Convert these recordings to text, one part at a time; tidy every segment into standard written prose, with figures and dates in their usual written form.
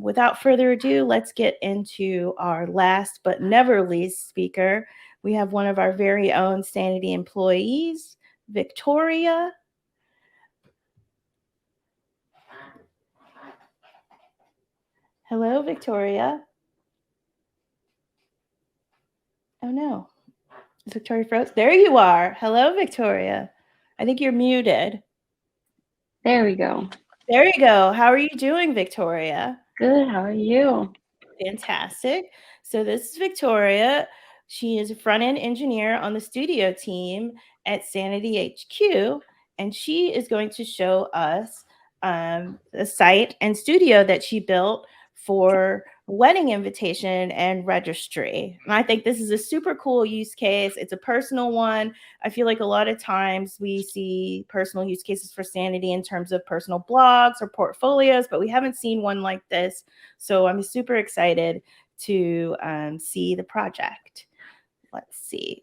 without further ado, let's get into our last but never least speaker. We have one of our very own Sanity employees, Victoria. Hello, Victoria. Oh no, is Victoria froze? There you are. Hello, Victoria. I think you're muted. There we go. There you go. How are you doing, Victoria? Good. How are you? Fantastic. So this is Victoria. She is a front-end engineer on the studio team at Sanity HQ, and she is going to show us a site and studio that she built for wedding invitation and registry. And I think this is a super cool use case. It's a personal one. I feel like a lot of times we see personal use cases for Sanity in terms of personal blogs or portfolios, but we haven't seen one like this. So I'm super excited to see the project. Let's see.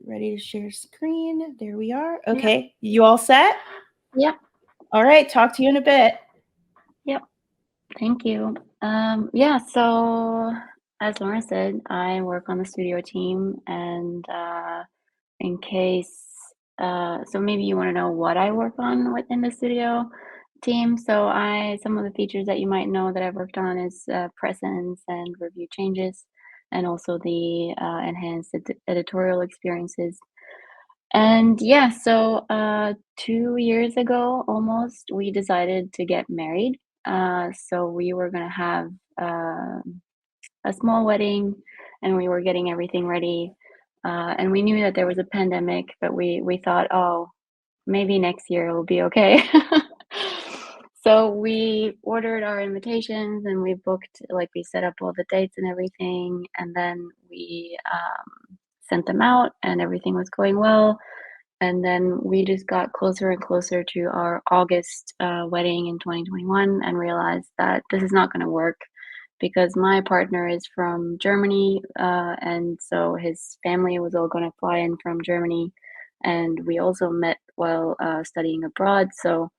Ready to share screen? There we are. Okay, yeah. You all set? Yep. All right, talk to you in a bit. Yep. Thank you. Yeah, so as Laura said, I work on the studio team, and in case, so maybe you want to know what I work on within the studio team. So some of the features that you might know that I've worked on is presence and review changes, and also the enhanced editorial experiences. And yeah, so 2 years ago almost, we decided to get married. So we were gonna have a small wedding, and we were getting everything ready. And we knew that there was a pandemic, but we thought, oh, maybe next year it will be okay. So we ordered our invitations, and we booked, like we set up all the dates and everything, and then we sent them out, and everything was going well. And then we just got closer and closer to our August wedding in 2021 and realized that this is not going to work because my partner is from Germany, and so his family was all going to fly in from Germany. And we also met while studying abroad. So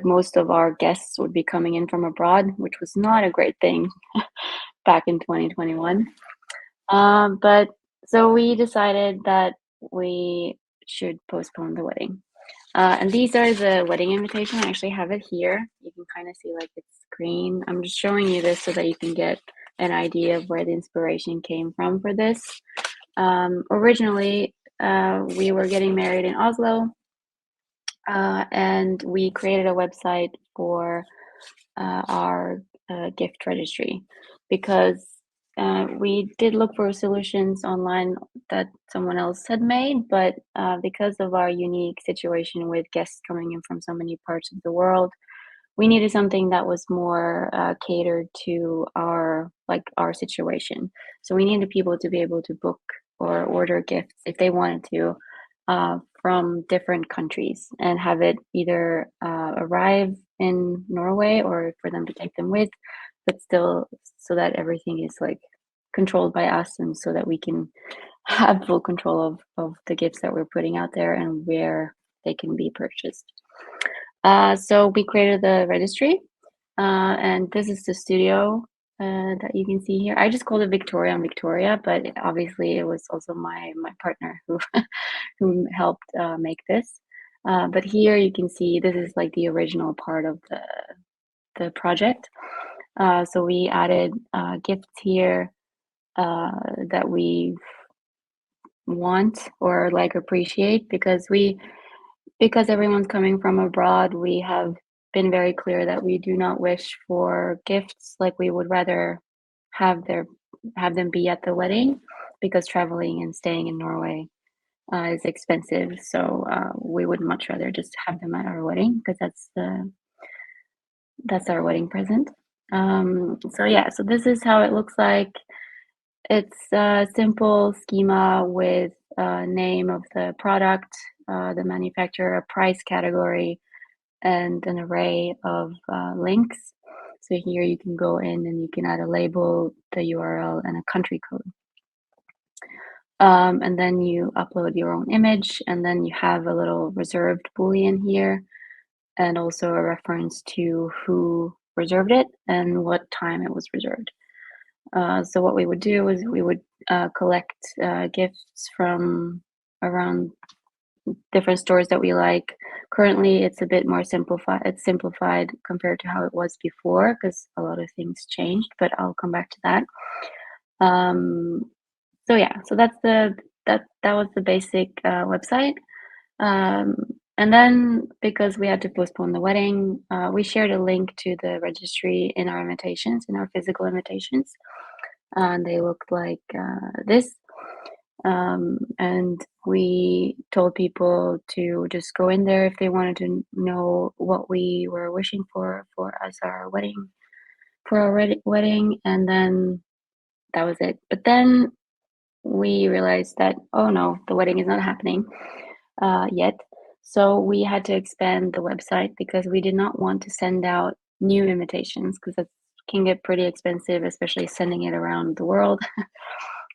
most of our guests would be coming in from abroad, which was not a great thing back in 2021. But so we decided that we should postpone the wedding. And these are the wedding invitation. I actually have it here. You can kind of see like it's green. I'm just showing you this so that you can get an idea of where the inspiration came from for this. Originally, we were getting married in Oslo, and we created a website for our gift registry because we did look for solutions online that someone else had made, but because of our unique situation with guests coming in from so many parts of the world, we needed something that was more catered to our situation. So we needed people to be able to book or order gifts if they wanted to from different countries and have it either arrive in Norway or for them to take them with, but still so that everything is like controlled by us, and so that we can have full control of the gifts that we're putting out there and where they can be purchased. So we created the registry, and this is the studio that you can see here. I just called it Victoria and Victoria, but obviously it was also my partner who helped make this. But here you can see this is like the original part of the project. So we added gifts here that we want or like appreciate because everyone's coming from abroad. We have been very clear that we do not wish for gifts. Like we would rather have them be at the wedding, because traveling and staying in Norway is expensive. So we would much rather just have them at our wedding, because that's our wedding present. So yeah, so this is how it looks like. It's a simple schema with name of the product, the manufacturer, a price category, and an array of links. So here you can go in and you can add a label, the URL, and a country code. And then you upload your own image, and then you have a little reserved Boolean here, and also a reference to who reserved it and what time it was reserved. So what we would do is we would collect gifts from around different stores that we like. Currently, it's a bit more simplified. It's simplified compared to how it was before because a lot of things changed. But I'll come back to that. So yeah, so that was the basic website. Um, and then because we had to postpone the wedding, we shared a link to the registry in our invitations, in our physical invitations. And they looked like this. And we told people to just go in there if they wanted to know what we were wishing for as our wedding, for our wedding, and then that was it. But then we realized that, oh no, the wedding is not happening yet. So we had to expand the website because we did not want to send out new invitations because that can get pretty expensive, especially sending it around the world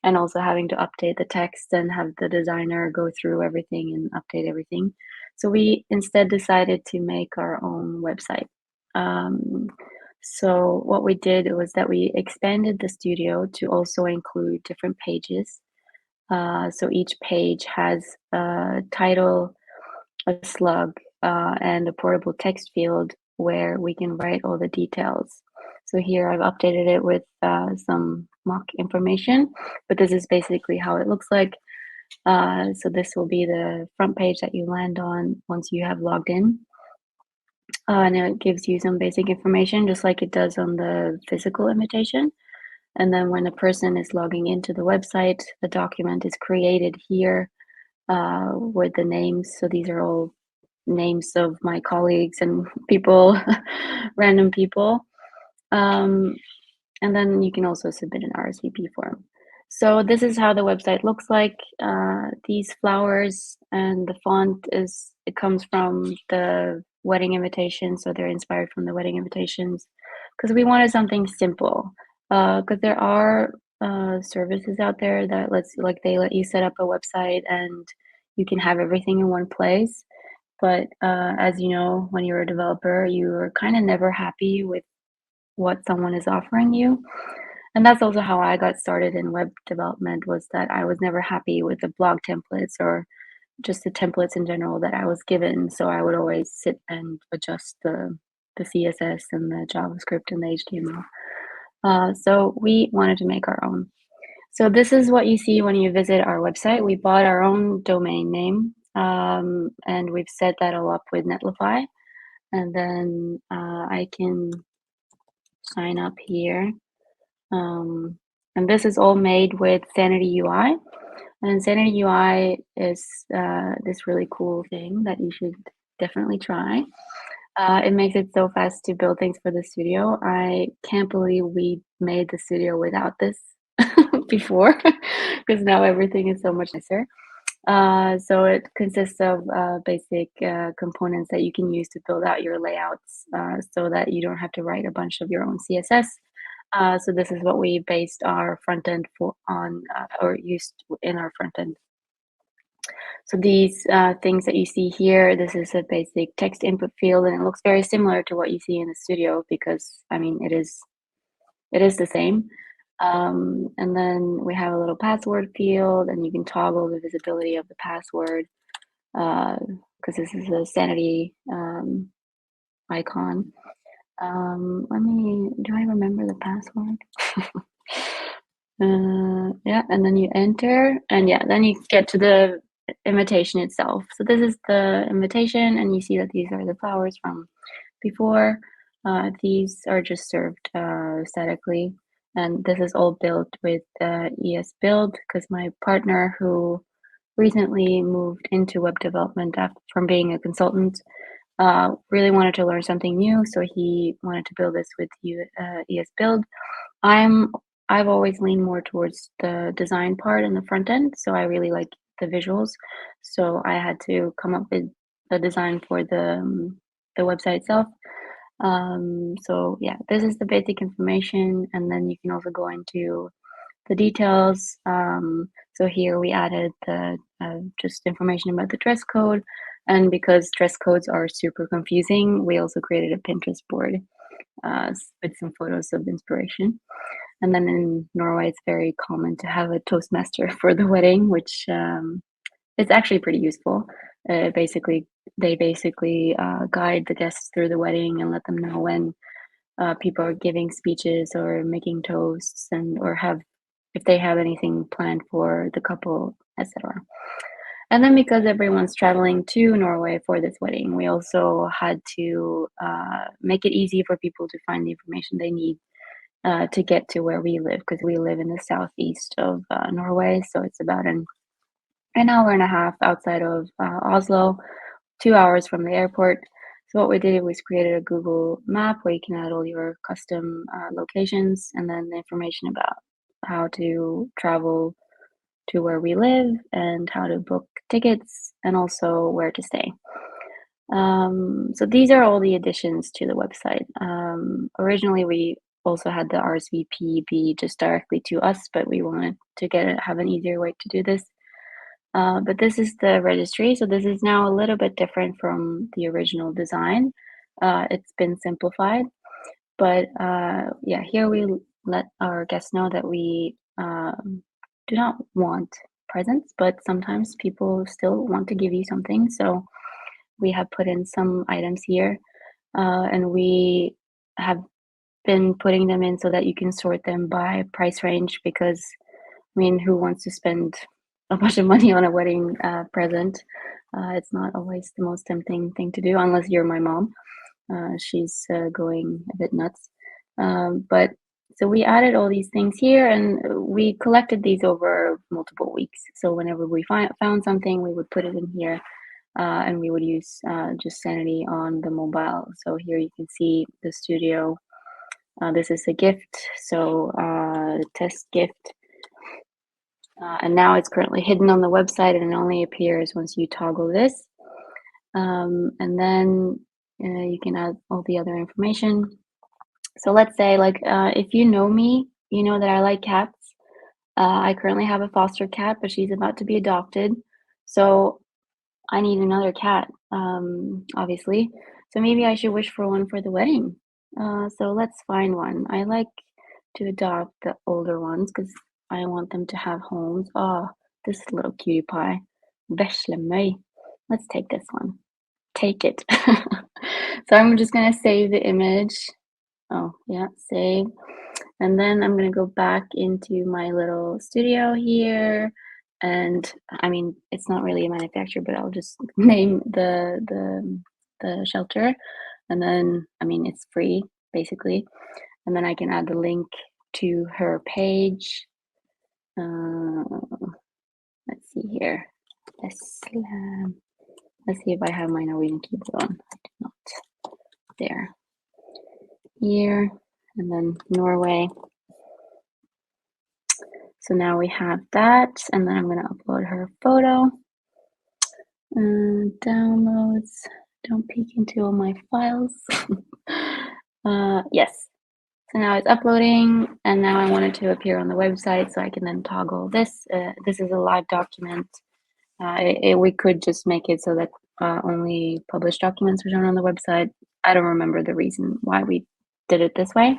and also having to update the text and have the designer go through everything and update everything. So we instead decided to make our own website. So what we did was that we expanded the studio to also include different pages. So each page has a title, a slug, and a portable text field where we can write all the details. So here I've updated it with some mock information, but this is basically how it looks like. So this will be the front page that you land on once you have logged in. And it gives you some basic information, just like it does on the physical invitation. And then when a person is logging into the website, the document is created here with the names. So these are all names of my colleagues and people, random people. And then you can also submit an RSVP form. So this is how the website looks like. These flowers and the font it comes from the wedding invitation. So they're inspired from the wedding invitations because we wanted something simple. Because there are services out there that they let you set up a website and you can have everything in one place. But as you know, when you're a developer, you're kind of never happy with what someone is offering you. And that's also how I got started in web development, was that I was never happy with the blog templates or just the templates in general that I was given. So I would always sit and adjust the CSS and the JavaScript and the HTML. So we wanted to make our own. So this is what you see when you visit our website. We bought our own domain name, and we've set that all up with Netlify. And then I can sign up here. And this is all made with Sanity UI. And Sanity UI is this really cool thing that you should definitely try. It makes it so fast to build things for the studio. I can't believe we made the studio without this before, because now everything is so much nicer. So it consists of basic components that you can use to build out your layouts so that you don't have to write a bunch of your own CSS. So this is what we based our front end on or used in our front end. So these things that you see here, this is a basic text input field, and it looks very similar to what you see in the studio because, I mean, it is the same. And then we have a little password field, and you can toggle the visibility of the password because this is a Sanity icon. Do I remember the password? Yeah, and then you enter, and yeah, then you get to the invitation itself. So this is the invitation, and you see that these are the flowers from before. These are just served statically, and this is all built with ES Build because my partner, who recently moved into web development from being a consultant, really wanted to learn something new, so he wanted to build this with ES Build. I've always leaned more towards the design part and the front end, so I really like the visuals. So I had to come up with a design for the website itself. So yeah, this is the basic information, and then you can also go into the details. So here we added the just information about the dress code, and because dress codes are super confusing, we also created a Pinterest board. with some photos of inspiration. And then in Norway, it's very common to have a toastmaster for the wedding, which it's actually pretty useful. Basically, they basically guide the guests through the wedding and let them know when people are giving speeches or making toasts, and or have if they have anything planned for the couple, etc. And then because everyone's traveling to Norway for this wedding, we also had to make it easy for people to find the information they need to get to where we live, because we live in the southeast of Norway. So it's about an hour and a half outside of Oslo, 2 hours from the airport. So what we did was created a Google map where you can add all your custom locations, and then the information about how to travel to where we live and how to book tickets and also where to stay. So these are all the additions to the website. Originally, we also had the RSVP be just directly to us, but we wanted to have an easier way to do this. But this is the registry, so this is now a little bit different from the original design. It's been simplified, but yeah, here we let our guests know that we do not want presents, but sometimes people still want to give you something. So we have put in some items here, and we have been putting them in so that you can sort them by price range, because I mean, who wants to spend a bunch of money on a wedding present? It's not always the most tempting thing to do, unless you're my mom. She's going a bit nuts. But so we added all these things here, and we collected these over multiple weeks. So whenever we found something, we would put it in here, and we would use just Sanity on the mobile. So here you can see the studio. This is a gift, so test gift. And now it's currently hidden on the website, and it only appears once you toggle this. And then you can add all the other information. So let's say, like, if you know me, you know that I like cats. I currently have a foster cat, but she's about to be adopted. So I need another cat, obviously. So maybe I should wish for one for the wedding. So let's find one. I like to adopt the older ones because I want them to have homes. Oh, this little cutie pie. Vesle mig. Let's take this one. Take it. So I'm just gonna save the image. Oh, yeah, save. And then I'm gonna go back into my little studio here. And I mean, it's not really a manufacturer, but I'll just name the shelter. And then, I mean, it's free basically. And then I can add the link to her page. Let's see here. Let's see if I have my Norwegian keyboard on. I do not. There. Here. And then Norway. So now we have that. And then I'm going to upload her photo. Downloads. Don't peek into all my files. Yes. So now it's uploading, and now I want it to appear on the website, so I can then toggle this. This is a live document. We could just make it so that only published documents are shown on the website. I don't remember the reason why we did it this way.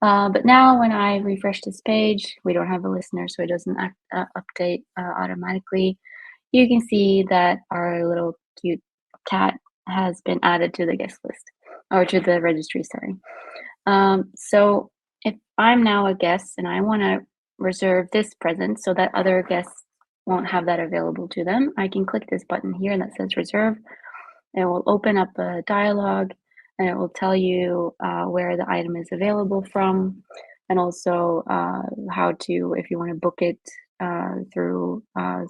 But now when I refresh this page, we don't have a listener, so it doesn't update automatically. You can see that our little cute cat has been added to the guest list, or to the registry, sorry. So if I'm now a guest and I want to reserve this present so that other guests won't have that available to them, I can click this button here that says reserve. It will open up a dialog, and it will tell you where the item is available from, and also how to, if you want to book it through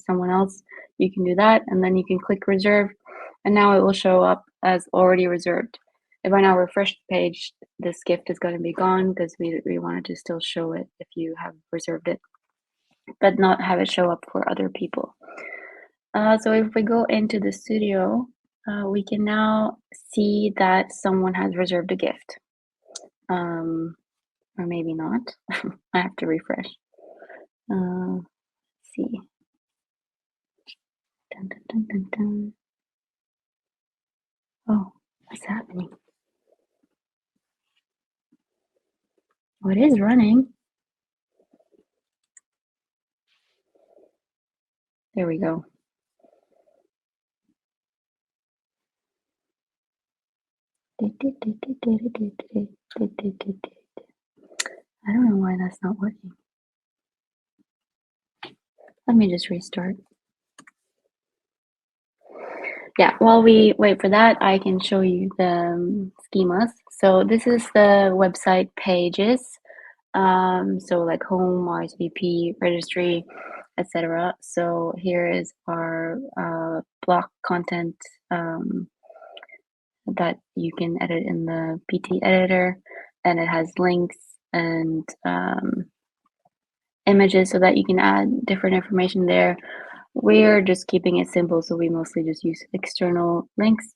someone else, you can do that. And then you can click reserve, and now it will show up as already reserved. If I now refresh the page, this gift is going to be gone because we wanted to still show it if you have reserved it, but not have it show up for other people. So if we go into the studio, we can now see that someone has reserved a gift. Or maybe not. I have to refresh. Let's see. Dun, dun, dun, dun, dun. Oh, what's happening? Oh, it is running. There we go. I don't know why that's not working. Let me just restart. Yeah, while we wait for that, I can show you the schemas. So this is the website pages. So like home, RSVP, registry, etc. So here is our block content that you can edit in the PT editor, and it has links and images so that you can add different information there. We're just keeping it simple, so we mostly just use external links.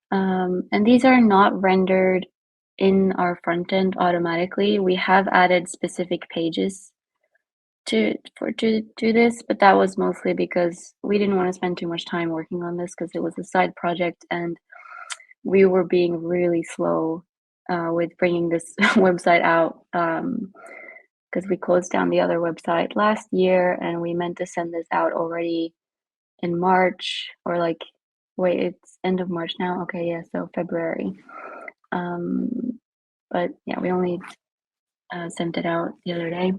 And these are not rendered in our front end automatically. We have added specific pages to this, but that was mostly because we didn't want to spend too much time working on this because it was a side project and we were being really slow with bringing this website out because we closed down the other website last year and we meant to send this out already in March or like, wait, it's end of March now? Okay, yeah, so February. But yeah, we only sent it out the other day.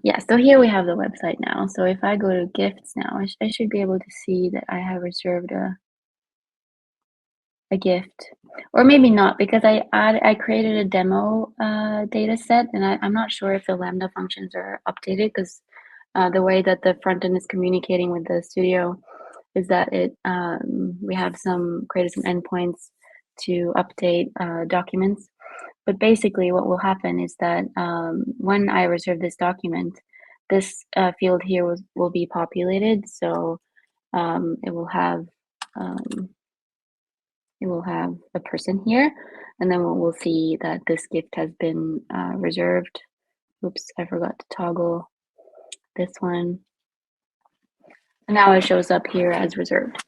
Yeah, so here we have the website now. So if I go to gifts now, I should be able to see that I have reserved a gift, or maybe not, because I created a demo data set, and I'm not sure if the Lambda functions are updated because the way that the front end is communicating with the studio is that we have created some endpoints to update documents. But basically, what will happen is that when I reserve this document, this field here will be populated. So it will have a person here, and then we'll see that this gift has been reserved. Oops, I forgot to toggle this one. And now it shows up here as reserved.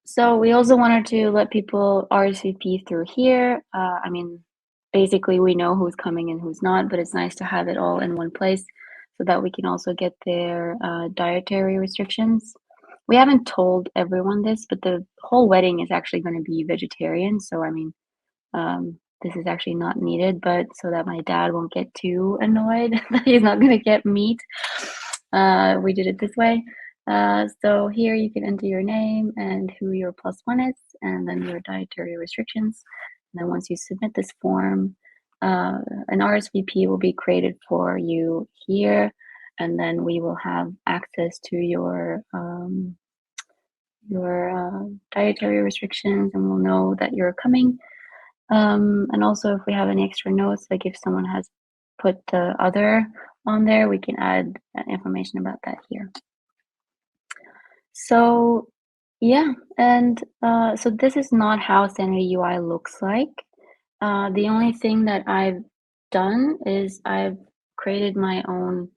So we also wanted to let people RSVP through here. I mean, basically we know who's coming and who's not, but it's nice to have it all in one place so that we can also get their dietary restrictions. We haven't told everyone this, but the whole wedding is actually going to be vegetarian. So, I mean, this is actually not needed, but so that my dad won't get too annoyed that he's not going to get meat, we did it this way. So here you can enter your name and who your plus one is, and then your dietary restrictions. And then once you submit this form, an RSVP will be created for you here, and then we will have access to your dietary restrictions, and we'll know that you're coming. And also, if we have any extra notes, like if someone has put the other on there, we can add information about that here. So yeah, and so this is not how Sanity UI looks like. The only thing that I've done is I've created my own,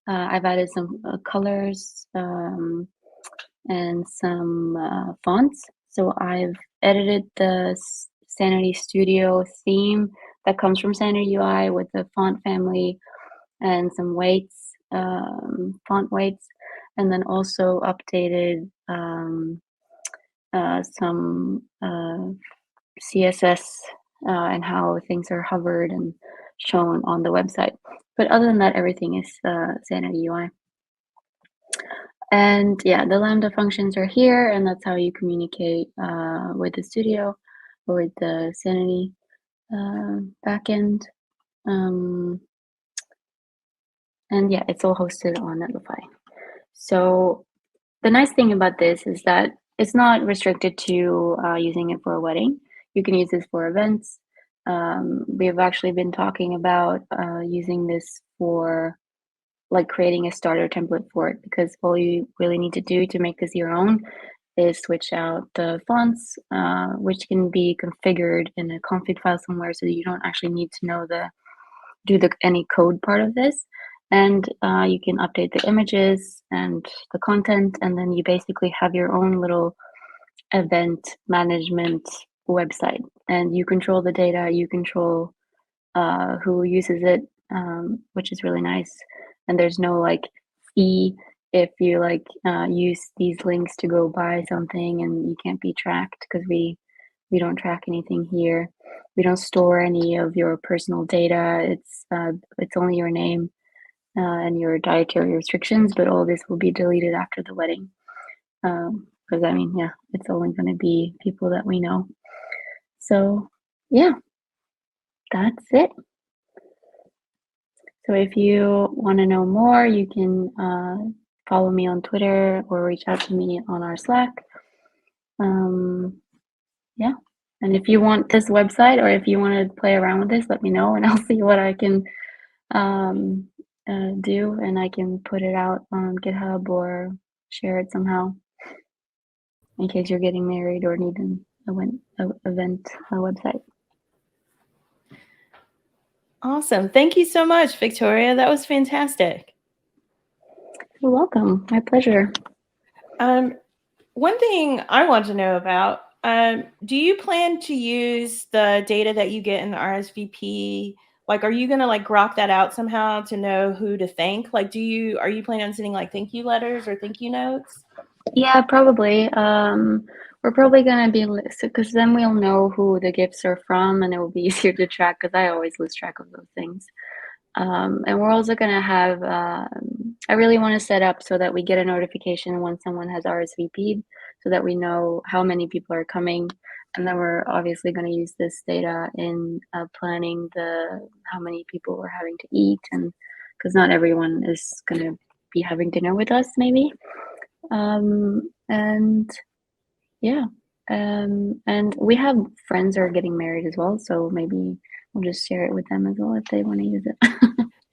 I've added some colors and some fonts. So I've edited the Sanity Studio theme that comes from Sanity UI with the font family and some weights, font weights, and then also updated some CSS and how things are hovered and shown on the website. But other than that, everything is Sanity UI. And yeah, the Lambda functions are here, and that's how you communicate with the studio or with the Sanity backend. And yeah, it's all hosted on Netlify. So the nice thing about this is that it's not restricted to using it for a wedding. You can use this for events. We've actually been talking about using this for like creating a starter template for it, because all you really need to do to make this your own is switch out the fonts, which can be configured in a config file somewhere, so that you don't actually need to know any code part of this. And you can update the images and the content, and then you basically have your own little event management website. and you control the data, you control who uses it, which is really nice. And there's no like fee if you like use these links to go buy something, and you can't be tracked because we don't track anything here. We don't store any of your personal data. It's only your name and your dietary restrictions, but all this will be deleted after the wedding. Because I mean, yeah, it's only going to be people that we know. So yeah, that's it. So if you want to know more, you can follow me on Twitter or reach out to me on our Slack. Yeah. And if you want this website, or if you want to play around with this, let me know and I'll see what I can do, and I can put it out on GitHub or share it somehow in case you're getting married or need an event website. Awesome. Thank you so much, Victoria. That was fantastic. You're welcome. My pleasure. One thing I want to know about, do you plan to use the data that you get in the RSVP? Like, are you going to like grok that out somehow to know who to thank? Like, are you planning on sending like thank you letters or thank you notes? Yeah, probably. We're probably gonna be, because then we'll know who the gifts are from, and it will be easier to track, because I always lose track of those things. And we're also gonna have, I really want to set up so that we get a notification when someone has RSVP'd, so that we know how many people are coming. And then we're obviously going to use this data in planning how many people we're having to eat, and because not everyone is going to be having dinner with us, maybe. And yeah, and we have friends who are getting married as well, so maybe we'll just share it with them as well if they want to use it.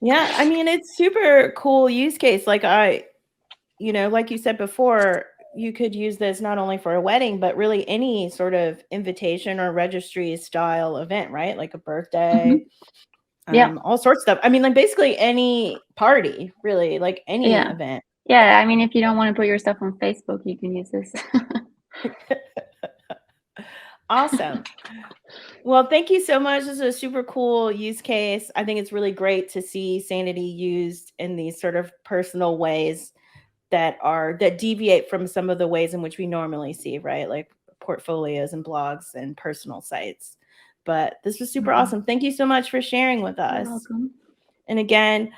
Yeah, I mean, it's super cool use case. Like like you said before, you could use this not only for a wedding, but really any sort of invitation or registry style event, right? Like a birthday, Yeah. all sorts of stuff. I mean, like basically any party, really, like any Yeah. event. Yeah, I mean, if you don't want to put your stuff on Facebook, you can use this. Awesome. Well, thank you so much. This is a super cool use case. I think it's really great to see Sanity used in these sort of personal ways that deviate from some of the ways in which we normally see, right? Like portfolios and blogs and personal sites. But this was super awesome. Thank you so much for sharing with us. You're welcome. And again,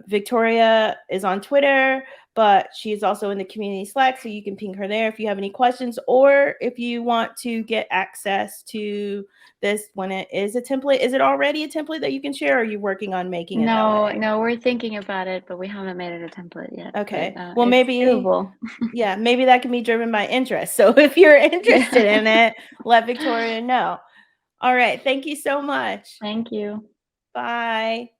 Victoria is on Twitter, but she's also in the community Slack, so you can ping her there if you have any questions, or if you want to get access to this when it is a template. Is it already a template that you can share, or are you working on making it that way? No, we're thinking about it, but we haven't made it a template yet. Okay. But, Well, it's maybe, doable. yeah, maybe that can be driven by interest. So if you're interested in it, let Victoria know. All right. Thank you so much. Thank you. Bye.